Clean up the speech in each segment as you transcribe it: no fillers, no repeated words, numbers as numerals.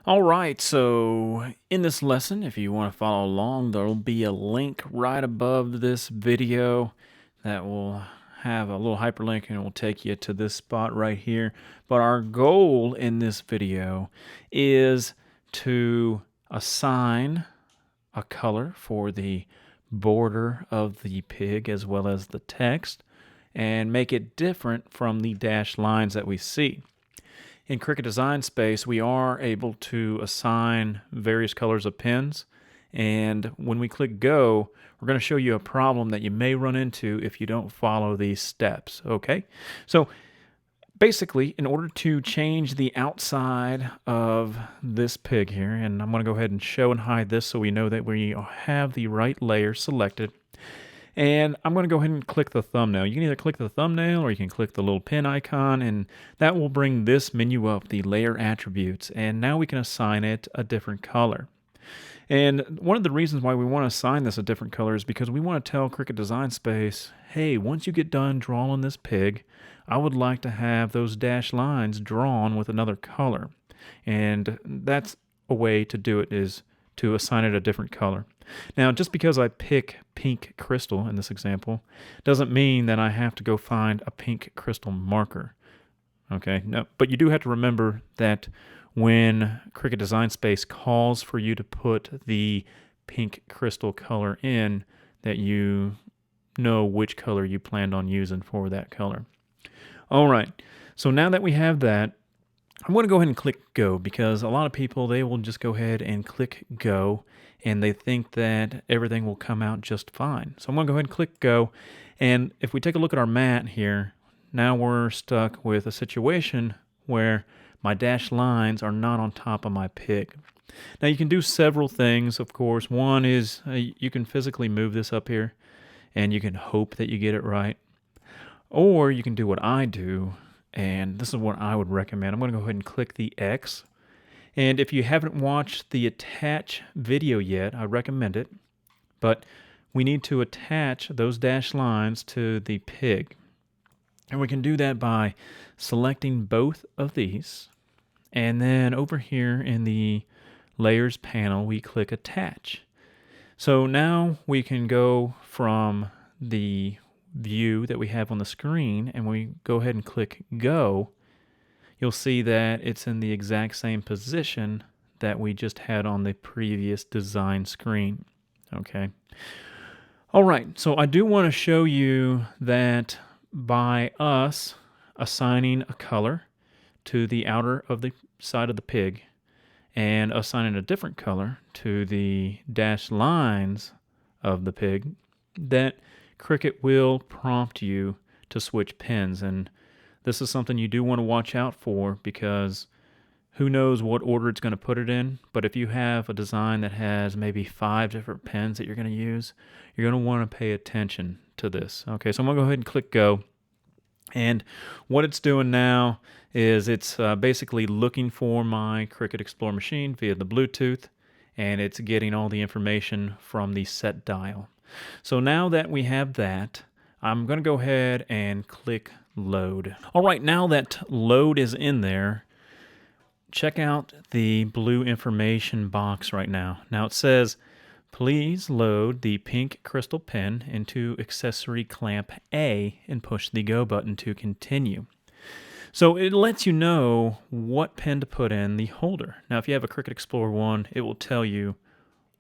All right, so in this lesson, if you want to follow along, there'll be a link right above this video that will have a little hyperlink and it will take you to this spot right here. But our goal in this video is to assign a color for the border of the pig as well as the text and make it different from the dashed lines that we see. In Cricut Design Space, we are able to assign various colors of pens. And when we click Go, we're going to show you a problem that you may run into if you don't follow these steps, okay? So basically, in order to change the outside of this pig here, and I'm going to go ahead and show and hide this so we know that we have the right layer selected. And I'm going to go ahead and click the thumbnail. You can either click the thumbnail or you can click the little pen icon, and that will bring this menu up, the layer attributes. And now we can assign it a different color. And one of the reasons why we want to assign this a different color is because we want to tell Cricut Design Space, hey, once you get done drawing this pig, I would like to have those dashed lines drawn with another color. And that's a way to do it, is to assign it a different color. Now, just because I pick pink crystal in this example doesn't mean that I have to go find a pink crystal marker. Okay, no, but you do have to remember that when Cricut Design Space calls for you to put the pink crystal color in, that you know which color you planned on using for that color. All right, so now that we have that, I'm going to go ahead and click Go, because a lot of people, they will just go ahead and click Go and they think that everything will come out just fine. So I'm going to go ahead and click Go. And if we take a look at our mat here, now we're stuck with a situation where my dashed lines are not on top of my pig. Now you can do several things, of course. One is you can physically move this up here and you can hope that you get it right. Or you can do what I do, and this is what I would recommend. I'm going to go ahead and click the X. And if you haven't watched the attach video yet, I recommend it. But we need to attach those dashed lines to the pig. And we can do that by selecting both of these. And then over here in the Layers panel, we click Attach. So now we can go from the view that we have on the screen, and we go ahead and click Go, you'll see that it's in the exact same position that we just had on the previous design screen. Okay. All right, so I do want to show you that by us assigning a color to the outer of the side of the pig and assigning a different color to the dashed lines of the pig, that Cricut will prompt you to switch pens. And this is something you do want to watch out for, because who knows what order it's going to put it in. But if you have a design that has maybe 5 different pens that you're going to use, you're going to want to pay attention to this. Okay, so I'm going to go ahead and click Go. And what it's doing now is it's basically looking for my Cricut Explore machine via the Bluetooth, and it's getting all the information from the set dial. So now that we have that, I'm going to go ahead and click Load. All right, now that load is in there, check out the blue information box right now. Now it says, please load the pink crystal pen into accessory clamp A and push the Go button to continue. So it lets you know what pen to put in the holder. Now if you have a Cricut Explore 1, it will tell you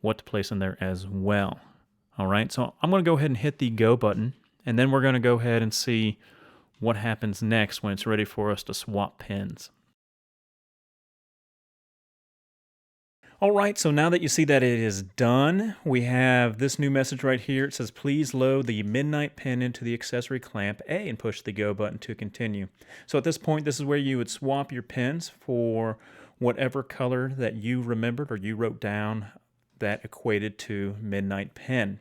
what to place in there as well. All right, so I'm going to go ahead and hit the Go button, and then we're going to go ahead and see what happens next when it's ready for us to swap pens. All right, so now that you see that it is done, we have this new message right here. It says, please load the midnight pen into the accessory clamp A and push the Go button to continue. So at this point, this is where you would swap your pens for whatever color that you remembered or you wrote down that equated to midnight pen.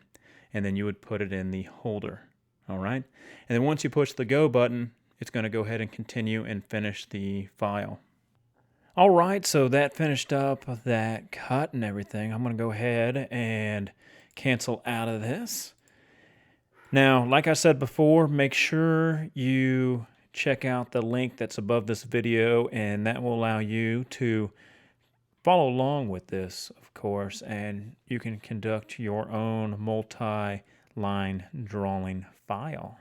And then you would put it in the holder. All right, and then once you push the Go button, it's going to go ahead and continue and finish the file. All right, so that finished up that cut and everything. I'm going to go ahead and cancel out of this. Now, like I said before, make sure you check out the link that's above this video, and that will allow you to follow along with this, of course, and you can conduct your own multi-line drawing file.